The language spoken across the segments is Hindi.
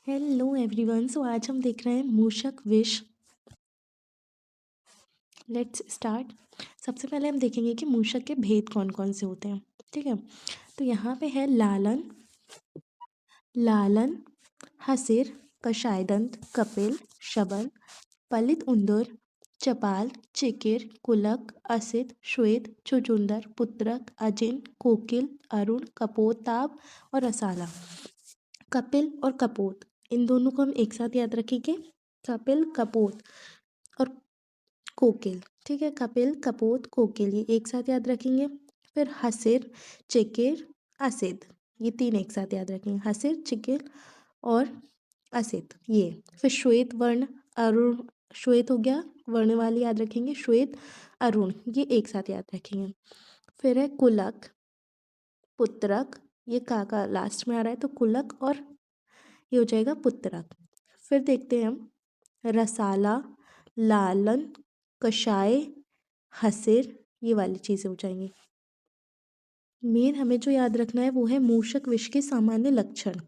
Hello everyone. सो आज हम देख रहे हैं मूषक विष। Let's start. सबसे पहले हम देखेंगे कि मूषक के भेद कौन कौन से होते हैं। ठीक है, तो यहाँ पे है लालन, लालन, हसिर, कषायदंत, कपिल, शबल, पलित उंदर, चपाल, चिकिर, कुलक, असित, श्वेत, छुचुंदर, पुत्रक, अजिन, कोकिल, अरुण, कपोताप और रसाला। कपिल और कपोत, इन दोनों को हम एक साथ याद रखेंगे। कपिल, कपोत और कोकिल। ठीक है, कपिल, कपोत, कोकिल, ये एक साथ याद रखेंगे। फिर हसिर, चिकिर, असित, ये तीन एक साथ याद रखेंगे। हसिर, चिकिर और असित ये। फिर श्वेत वर्ण, अरुण, श्वेत हो गया वर्ण वाली याद रखेंगे। श्वेत, अरुण, ये एक साथ याद रखेंगे। फिर है कुलक, पुत्रक, ये का लास्ट में आ रहा है तो कुलक और ये हो जाएगा पुत्रक। फिर देखते हैं हम रसाला, लालन, कषाय, हसिर, ये वाली चीज़ें हो जाएंगी। मेन हमें जो याद रखना है वो है मूषक विष के सामान्य लक्षण।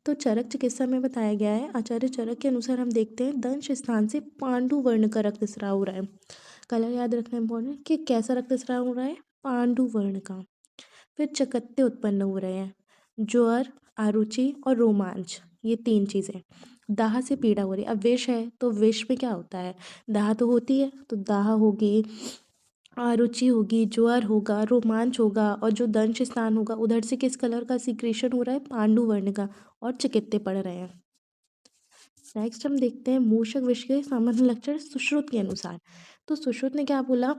तो चरक चिकित्सा में बताया गया है, आचार्य चरक के अनुसार हम देखते हैं दंश स्थान से पांडु वर्ण का रक्तस्राव हो रहा है। कलर याद रखना इम्पोर्टेंट कि कैसा रक्तस्राव हो रहा है, पांडु वर्ण का। फिर चकत्ते उत्पन्न हो रहे हैं, ज्वर, अरुचि और रोमांच, ये तीन चीज़ें। दाह से पीड़ा हो रही है। अब विष है तो विष में क्या होता है, दाह तो होती है, तो दाह होगी, अरुचि होगी, ज्वर होगा, रोमांच होगा और जो दंश स्थान होगा उधर से किस कलर का सिक्रेशन हो रहा है, पांडु वर्ण का, और चिकित्ते पड़ रहे हैं। नेक्स्ट हम देखते हैं मूषक विष के सामान्य लक्षण सुश्रुत के अनुसार। तो सुश्रुत ने क्या बोला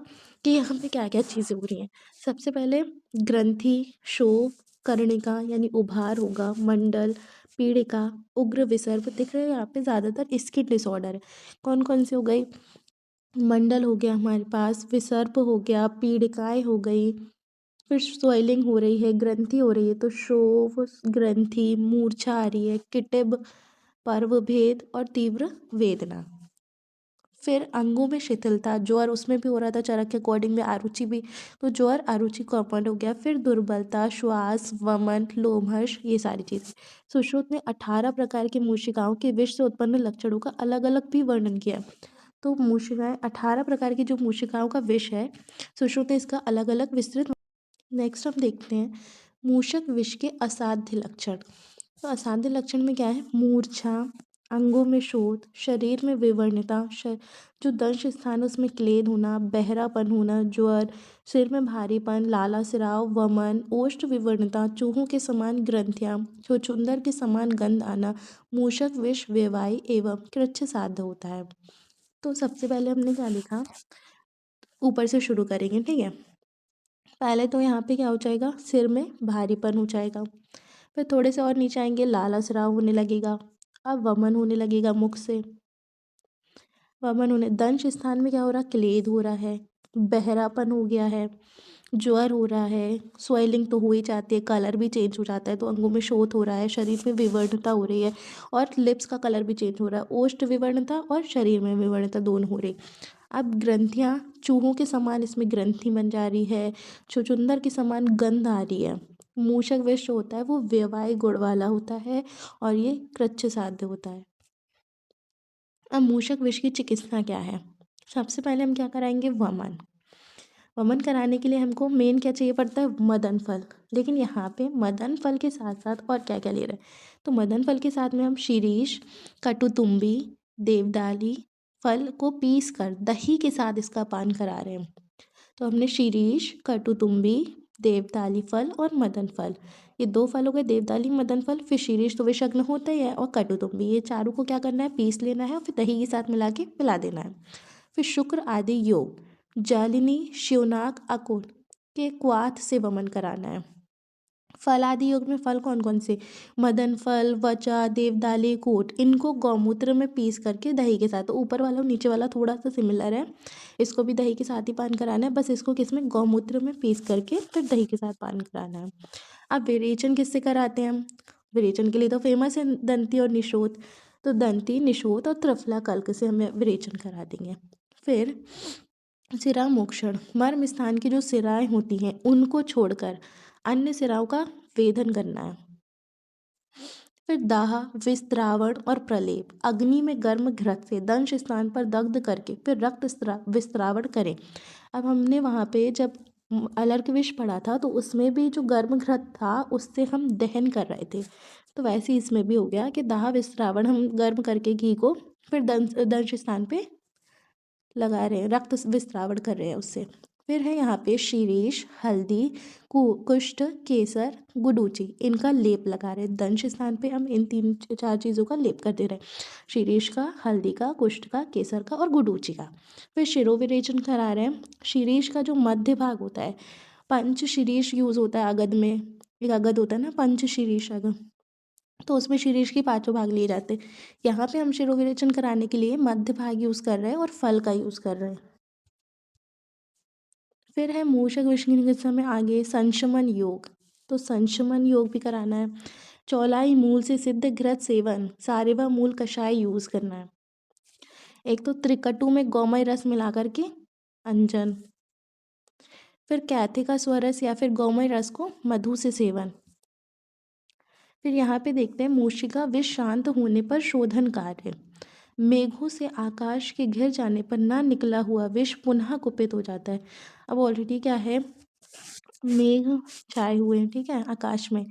कि यहाँ पे क्या क्या चीज़ें हो रही हैं। सबसे पहले ग्रंथि, शोफ, कर्णिका यानी उभार होगा, मंडल, पीड़िका, उग्र विसर्प, दिख रहे हैं यहाँ पे ज़्यादातर स्किन डिसऑर्डर है। कौन कौन से हो गई, मंडल हो गया हमारे पास, विसर्प हो गया, पीड़िकाएँ हो गई, फिर स्वेलिंग हो रही है, ग्रंथि हो रही है, तो शोफ, ग्रंथि, मूर्छा आ रही है, किटिब, पर्व भेद और तीव्र वेदना। फिर अंगों में शिथिलता, ज्वर उसमें भी हो रहा था चरक के अकॉर्डिंग में, अरुचि भी, तो ज्वर अरुचि कॉमन हो गया। फिर दुर्बलता, श्वास, वमन, लोमहर्ष, ये सारी चीज़ें। सुश्रुत ने 18 प्रकार की मूशिकाओं के विष से उत्पन्न लक्षणों का अलग अलग भी वर्णन किया। तो मूशिकाएं 18 प्रकार की जो मूशिकाओं का विष है, सुश्रुत ने इसका अलग अलग विस्तृत। नेक्स्ट हम देखते हैं मूषक विष के असाध्य लक्षण। तो असाध्य लक्षण में क्या है, मूर्छा, अंगों में शोथ, शरीर में विवर्णता, जो दंश स्थान है उसमें क्लेद होना, बहरापन होना, ज्वर, सिर में भारीपन, लाला सिराव, वमन, ओष्ठ विवर्णता, चूहों के समान ग्रंथियाँ, छुछुंदर के समान गंध आना। मूषक विष व्यवायी एवं कृच्छ साध्य होता है। तो सबसे पहले हमने क्या लिखा, ऊपर से शुरू करेंगे। ठीक है, पहले तो यहाँ पे क्या हो जाएगा, सिर में भारीपन हो जाएगा। फिर थोड़े से और नीचे आएंगे, लाला स्राव होने लगेगा। अब वमन होने लगेगा, मुख से वमन होने, दंश स्थान में क्या हो रहा है, क्लेद हो रहा है, बहरापन हो गया है, ज्वर हो रहा है, स्वेलिंग तो हो ही जाती है, कलर भी चेंज हो जाता है, तो अंगों में शोथ हो रहा है, शरीर में विवर्णता हो रही है और लिप्स का कलर भी चेंज हो रहा है, ओष्ठ विवर्णता और शरीर में विवर्णता दोनों हो रही। अब ग्रंथियाँ चूहों के समान इसमें ग्रंथि बन जा रही है, छुछुंदर के समान गंध आ रही है। मूषक विष जो होता है वो व्यवाय गुण वाला होता है और ये कृच्छ साध्य होता है। अब मूषक विष की चिकित्सा क्या है, सबसे पहले हम क्या कराएंगे, वमन। वमन कराने के लिए हमको मेन क्या चाहिए पड़ता है, मदन फल। लेकिन यहाँ पे मदन फल के साथ साथ और क्या क्या ले रहे हैं, तो मदन फल के साथ में हम शिरीष, कटुतुम्बी, देवदाली फल को पीस कर दही के साथ इसका पान करा रहे हैं। तो हमने शिरीष, कटुतुम्बी, देवदाली फल और मदन फल, ये दो फल हो गए, देवदाली, मदन फल। फिर शिरीष तो विषग्न होता ही है और कटुतुम्बी, ये चारों को क्या करना है, पीस लेना है और फिर दही के साथ मिला के पिला देना है। फिर शुक्र आदि योग, जालिनी, शिवनाक, अकुल के क्वाथ से वमन कराना है। फल आदि योग में फल कौन कौन से, मदन फल, वचा, देवदाली, कोट, इनको गौमूत्र में पीस करके दही के साथ, तो ऊपर वाला और नीचे वाला थोड़ा सा सिमिलर है, इसको भी दही के साथ ही पान कराना है, बस इसको किसमें, गौमूत्र में पीस करके फिर दही के साथ पान कराना है। अब विरेचन किससे कराते हैं हम, विरेचन के लिए तो फेमस है दंती और निशोत, तो दंती, निशोत और त्रिफला कल्क से हमें विरेचन करा देंगे। फिर सिरा मोक्षण, मर्म स्थान की जो सिराएं होती हैं उनको छोड़कर अन्य सिराओं का वेदन करना है। फिर दाह, विस्त्रावण और प्रलेप, अग्नि में गर्म घृत से दंश स्थान पर दग्ध करके फिर विस्त्रावण करें। अब हमने वहाँ पे जब अलर्क विष पढ़ा था तो उसमें भी जो गर्म घृत था उससे हम दहन कर रहे थे, तो वैसे ही इसमें भी हो गया कि दाह विस्त्रावण हम गर्म करके घी को फिर दंश स्थान पे लगा रहे हैं, रक्त विस्त्रावण कर रहे हैं उससे। फिर है यहाँ पे शीरीष, हल्दी, कुष्ठ, केसर, गुडूची, इनका लेप लगा रहे हैं। दंश स्थान पे हम इन 3-4 चीज़ों का लेप कर दे रहे हैं, शीरीष का, हल्दी का, कुष्ठ का, केसर का और गुडूची का। फिर शिरोविरेचन करा रहे हैं। शीरीष का जो मध्य भाग होता है, पंच शीरीष यूज़ होता है अगध में, एक अगध होता है ना पंच शीरीष अगध, तो उसमें शीरीष के पांचों भाग लिए जाते हैं। यहाँ पे हम शिरोविरेचन कराने के लिए मध्य भाग यूज़ कर रहे हैं और फल का यूज़ कर रहे हैं। फिर है मूषक विष्णु के समय आगे संशमन योग, तो संशमन योग भी कराना है। चौलाई मूल से सिद्ध घृत सेवन, सारेवा मूल कषाय यूज़ करना है। एक तो त्रिकटु में गौमय रस मिला करके अंजन, फिर कैथे का स्वरस या फिर गौमय रस को मधु से सेवन। फिर यहाँ पे देखते हैं मूषिका विष शांत होने पर शोधन कार्य, मेघों से आकाश के घिर जाने पर ना निकला हुआ विष पुनः कुपित हो जाता है। अब ऑलरेडी क्या है, मेघ छाए हुए हैं, ठीक है, आकाश में,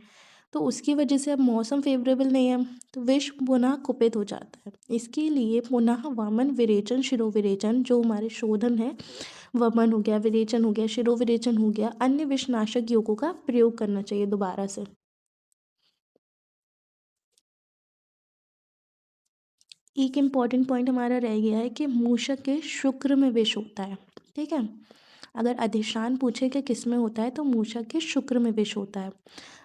तो उसकी वजह से अब मौसम फेवरेबल नहीं है, तो विष पुनः कुपित हो जाता है। इसके लिए पुनः वमन, विरेचन, शिरोविरेचन, जो हमारे शोधन है, वमन हो गया, विरेचन हो गया, शिरोविरेचन हो गया, अन्य विषनाशक योगों का प्रयोग करना चाहिए दोबारा से। एक इम्पॉर्टेंट पॉइंट हमारा रह गया है कि मूषक के शुक्र में विष होता है, ठीक है। अगर अधिष्ठान पूछे कि किस में होता है तो मूषक के शुक्र में विष होता है।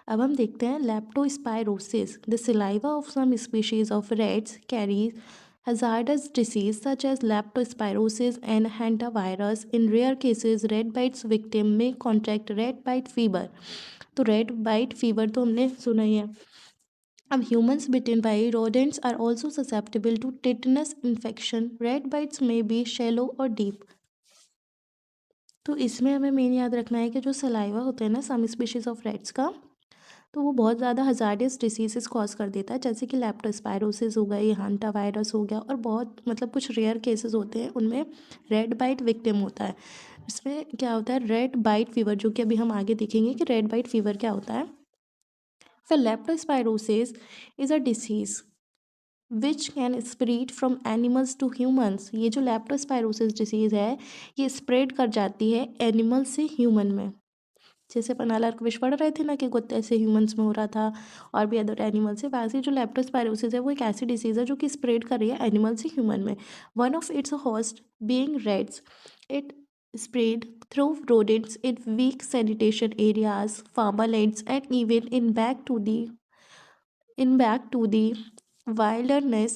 अब हम देखते हैं leptospirosis, the saliva of some species of rats carries hazardous disease such as leptospirosis and hantavirus. In rare cases, rat bites victim may contract rat bite fever. तो rat bite fever तो हमने सुना ही है। अब humans bitten by rodents are also susceptible to tetanus infection. Rat bites may be shallow or deep. तो इसमें हमें मेन याद रखना है कि जो सलाइवा होता है ना सम स्पीशीज ऑफ रैट्स का, तो वो बहुत ज़्यादा हजार्डियस डिसीजेस कॉज कर देता है, जैसे कि लेप्टोस्पायरोसिस हो गई, हांटा वायरस हो गया, और बहुत मतलब कुछ रेयर केसेस होते हैं उनमें रेड बाइट विक्टिम होता है। इसमें क्या होता है, रेड बाइट फीवर, जो कि अभी हम आगे देखेंगे कि रेड बाइट फीवर क्या होता है। फिर leptospirosis is a disease which can spread from animals to humans. ये जो लेप्टोस्पायरोसिस डिसीज़ है ये स्प्रेड कर जाती है एनिमल से ह्यूमन में, जैसे अपन अलर्क विष पढ़ रहे थे ना कि कुत्ते से ह्यूमंस में हो रहा था और भी अदर एनिमल से, वैसे जो लेप्टोस्पायरोसिस है वो एक ऐसी डिसीज़ है जो कि स्प्रेड कर रही है एनिमल से ह्यूमन में। One of its host being rats, it spread through rodents in weak sanitation areas, farmlands, and even in back to the wilderness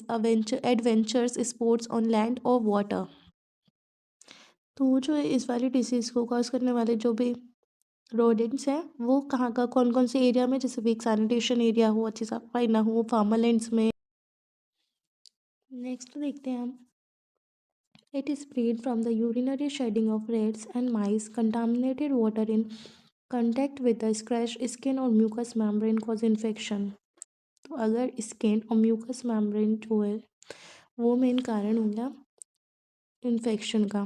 adventures sports on land or water. तो जो इस वाली डिसीज़ को कॉज करने वाले जो भी रोडेंट्स हैं वो कहाँ का, कौन कौन से एरिया में, जैसे वीक सैनिटेशन एरिया हो, अच्छी सफाई ना हो, फार्मलैंड्स में। नेक्स्ट देखते हैं हम, it is spread from the urinary shedding of rats and mice, contaminated water in contact with the scratch skin or mucus membrane cause infection. तो अगर स्किन और म्यूकस मेम्ब्रेन जो है वो मेन कारण हो गया इन्फेक्शन का।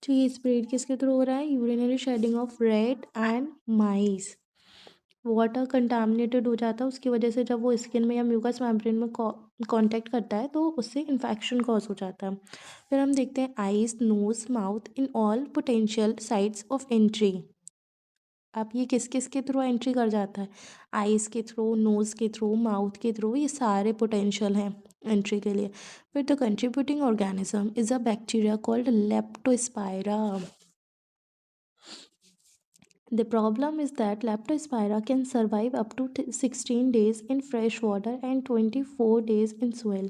तो ये स्प्रेड किसके थ्रू हो रहा है, urinary shedding of rate and mice, water contaminated हो जाता है उसकी वजह से, जब वो स्किन में या म्यूकस मेम्ब्रेन में कांटेक्ट करता है तो उससे इन्फेक्शन कॉज हो जाता है। फिर हम देखते हैं eyes, nose, mouth in all potential sites of entry. अब ये किस किस के थ्रू एंट्री कर जाता है, आइज़ के थ्रू, नोज़ के थ्रू, माउथ के थ्रू, ये सारे पोटेंशियल हैं एंट्री के लिए। फिर the contributing organism is a bacteria called Leptospira. The problem is that Leptospira can survive up to 16 days in fresh water and 24 days in soil.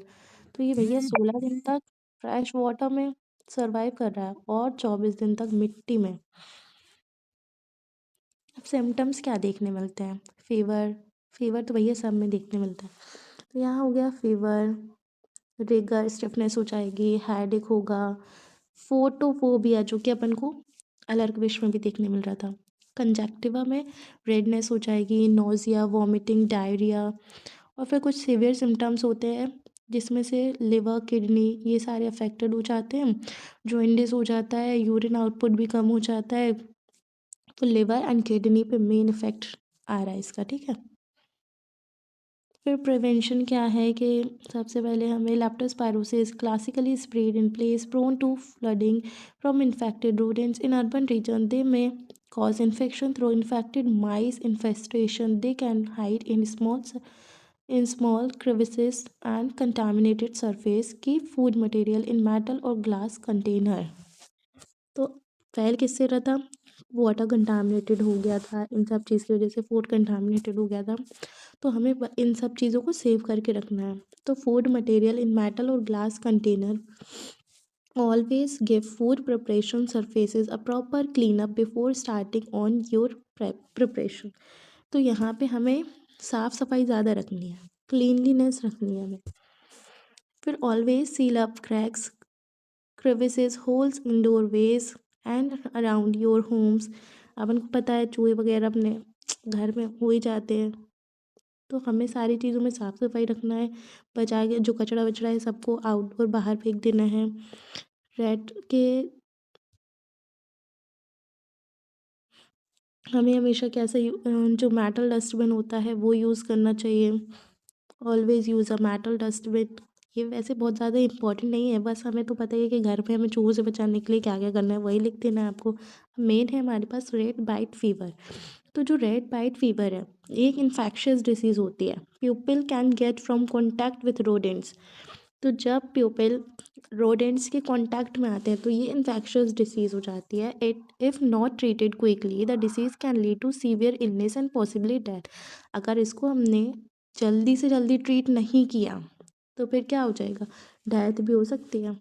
तो ये भैया 16 दिन तक फ्रेश वाटर में सरवाइव कर रहा है और 24 दिन तक मिट्टी में। अब सिम्टम्स क्या देखने मिलते हैं, फीवर, फीवर तो भैया सब में देखने मिलता है। तो यहाँ हो गया फीवर, रिगर स्टिफनेस हो जाएगी, हेडेक होगा, फोटोफोबिया जो कि अपन को अलर्क विश में भी देखने मिल रहा था, कंजक्टिवा में रेडनेस हो जाएगी, नोज़िया, वॉमिटिंग, डायरिया। और फिर कुछ सीवियर सिम्टम्स होते हैं जिसमें से लिवर, किडनी ये सारे अफेक्टेड हो जाते हैं। जॉन्डिस हो जाता है, यूरिन आउटपुट भी कम हो जाता है। तो लिवर एंड किडनी पे मेन इफेक्ट आ रहा है इसका, ठीक है। फिर प्रिवेंशन क्या है कि सबसे पहले हमें leptospirosis classically spread in place prone to flooding from infected rodents in urban region. They may cause infection through infected mice infestation. They can hide in small crevices and contaminated surface. Keep food material in metal or glass container. तो फैल किससे रहा था? वाटर कंटामिनेटेड हो गया था, इन सब चीज़ की वजह से फूड कंटामिनेटेड हो गया था। तो हमें इन सब चीज़ों को सेव करके रखना है। तो फूड मटेरियल इन मेटल और glass container. Always give food preparation surfaces a proper clean up before starting on your preparation. तो यहाँ पे हमें साफ़ सफाई ज़्यादा रखनी है, क्लीनलीनेस रखनी है हमें। फिर always seal up cracks, crevices, holes in doorways and around your homes. अपन को पता है चूहे वगैरह अपने घर में हो ही जाते हैं, तो हमें सारी चीज़ों में साफ़ सफाई रखना है। बचा के जो कचरा वचड़ा है सबको आउटडोर बाहर फेंक देना है। रेड के हमें हमेशा कैसे जो मेटल डस्टबिन होता है वो यूज़ करना चाहिए। Always use a metal dustbin. ये वैसे बहुत ज़्यादा इंपॉर्टेंट नहीं है, बस हमें तो पता ही है कि घर पे हमें चूहों से बचाने के लिए क्या क्या करना है, वही लिख देना है आपको। मेन है हमारे पास रेड बाइट फीवर। तो जो रेड बाइट फीवर है एक इन्फेक्शियस डिसीज़ होती है। प्यूपिल can get from contact with rodents. तो जब प्यूपिल रोडेंट्स के कांटेक्ट में आते हैं तो ये इन्फेक्शियस डिसीज़ हो जाती है। It if not treated quickly the disease can lead to severe illness and possibly death. अगर इसको हमने जल्दी से जल्दी ट्रीट नहीं किया तो फिर क्या हो जाएगा, डेथ भी हो सकती है।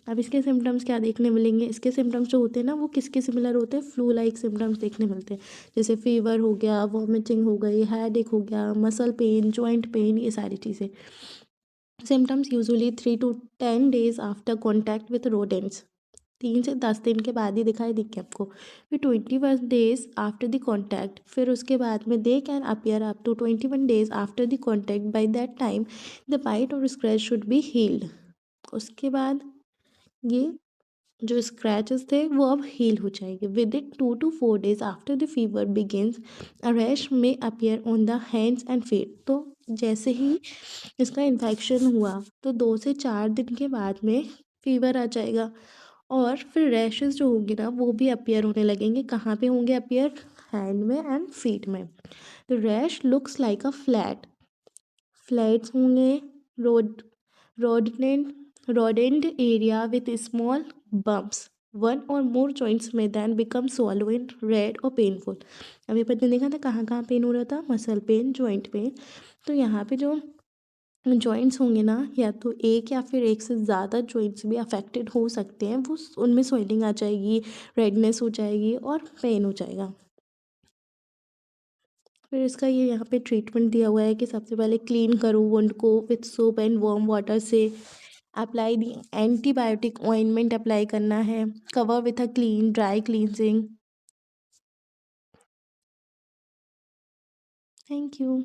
अब इसके सिम्टम्स क्या देखने मिलेंगे? इसके सिम्टम्स जो होते हैं ना वो किसके सिमिलर होते हैं? फ्लू लाइक सिम्टम्स देखने मिलते हैं, जैसे फीवर हो गया, वॉमिटिंग हो गई, हेडेक हो गया, मसल पेन, जॉइंट पेन, ये सारी चीज़ें। Symptoms usually 3 to 10 days after contact with rodents. 3 से 10 दिन के बाद ही दिखाई देंगे आपको। फिर 21 days आफ्टर द कॉन्टैक्ट, फिर उसके बाद में they can appear up to 21 days after the contact. By that time the bite or scratch should be healed. उसके बाद ये जो स्क्रैचेस थे वो अब हील हो जाएंगे। Within 2 to 4 days after the fever begins a rash में appear on the hands and feet. तो जैसे ही इसका इन्फेक्शन हुआ तो 2 से 4 दिन के बाद में फीवर आ जाएगा और फिर रैशेस जो होंगे ना वो भी अपीयर होने लगेंगे। कहाँ पे होंगे अपीयर? हैंड में एंड फीट में। The rash looks like a flats होंगे। Rod rodent area with small bumps. One or more joints may then become swollen, red और painful. अभी अपन ने देखा था कहाँ कहाँ पेन हो रहा था, मसल पेन, जॉइंट पेन। तो यहाँ पे जो जॉइंट्स होंगे ना या तो एक या फिर एक से ज़्यादा जॉइंट्स भी अफेक्टेड हो सकते हैं। वो उनमें स्वेलिंग आ जाएगी, रेडनेस हो जाएगी और पेन हो जाएगा। फिर इसका ये यहाँ पे ट्रीटमेंट दिया हुआ है कि सबसे पहले क्लीन करो वुंड को with soap and warm water से। Apply the antibiotic ointment apply करना है। Cover with a clean dry cleansing. Thank you.